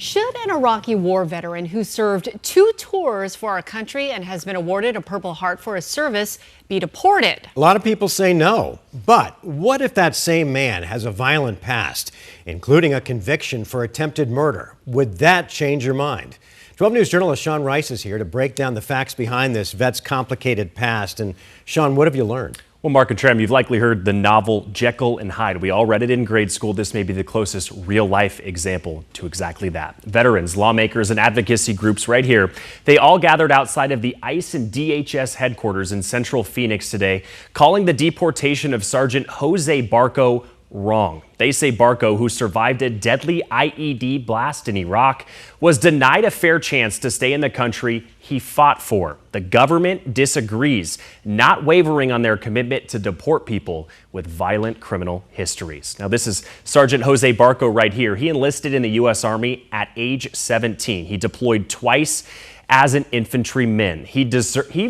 Should an Iraqi war veteran who served 2 tours for our country and has been awarded a Purple Heart for his service be deported? A lot of people say no. But what if that same man has a violent past, including a conviction for attempted murder? Would that change your mind? 12 News journalist Sean Rice is here to break down the facts behind this vet's complicated past. And Sean, what have you learned? Well, Mark and Trem, you've likely heard the novel Jekyll and Hyde. We all read it in grade school. This may be the closest real-life example to exactly that. Veterans, lawmakers, and advocacy groups right here, they all gathered outside of the ICE and DHS headquarters in central Phoenix today, calling the deportation of Sergeant Jose Barco wrong. They say Barco, who survived a deadly IED blast in Iraq, was denied a fair chance to stay in the country he fought for. The government disagrees, not wavering on their commitment to deport people with violent criminal histories. Now, this is Sergeant Jose Barco right here. He enlisted in the U.S. Army at age 17. He deployed twice as an infantryman. He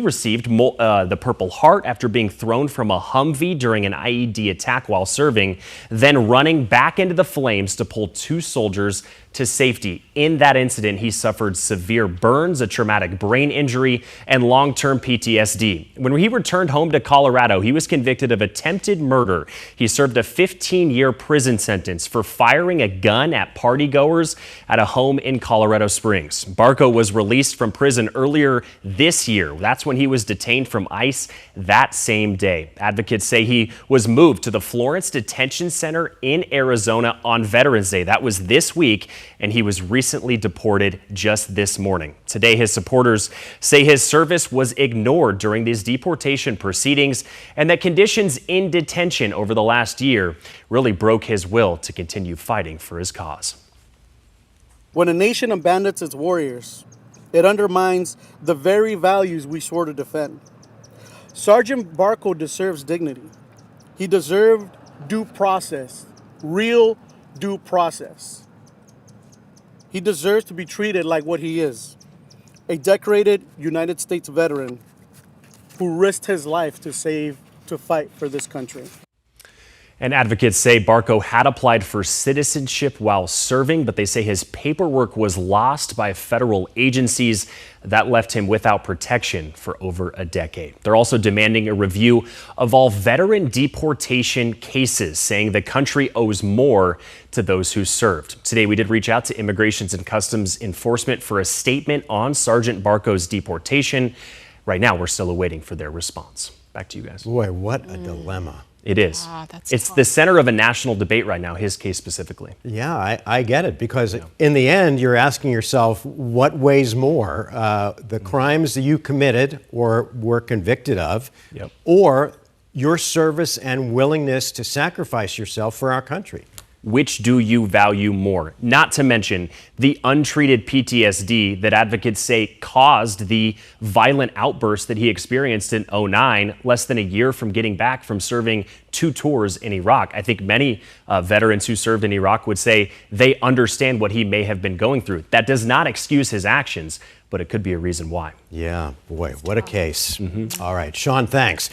received the Purple Heart after being thrown from a Humvee during an IED attack while serving, then running back into the flames to pull 2 soldiers to safety. In that incident, he suffered severe burns, a traumatic brain injury, and long-term PTSD. When he returned home to Colorado, he was convicted of attempted murder. He served a 15-year prison sentence for firing a gun at partygoers at a home in Colorado Springs. Barco was released from prison earlier this year. That's when he was detained from ICE that same day. Advocates say he was moved to the Florence Detention Center in Arizona on Veterans Day. That was this week, and he was recently deported just this morning. Today, his supporters say his service was ignored during these deportation proceedings and that conditions in detention over the last year really broke his will to continue fighting for his cause. When a nation abandons its warriors, it undermines the very values we swore to defend. Sergeant Barco deserves dignity. He deserved due process, real due process. He deserves to be treated like what he is, a decorated United States veteran who risked his life to fight for this country. And advocates say Barco had applied for citizenship while serving, but they say his paperwork was lost by federal agencies. That left him without protection for over a decade. They're also demanding a review of all veteran deportation cases, saying the country owes more to those who served. Today, we did reach out to Immigration and Customs Enforcement for a statement on Sergeant Barco's deportation. Right now, we're still awaiting for their response. Back to you guys. Boy, what a dilemma. It is. It's tough. the center of a national debate right now, his case specifically. Yeah, I get it, because in the end, you're asking yourself, what weighs more? The crimes that you committed or were convicted of, or your service and willingness to sacrifice yourself for our country? Which do you value more? Not to mention the untreated PTSD that advocates say caused the violent outburst that he experienced in 2009, less than a year from getting back from serving 2 tours in Iraq. I think many veterans who served in Iraq would say they understand what he may have been going through. That does not excuse his actions, but it could be a reason why. Yeah, boy, what a case. All right, Sean, thanks.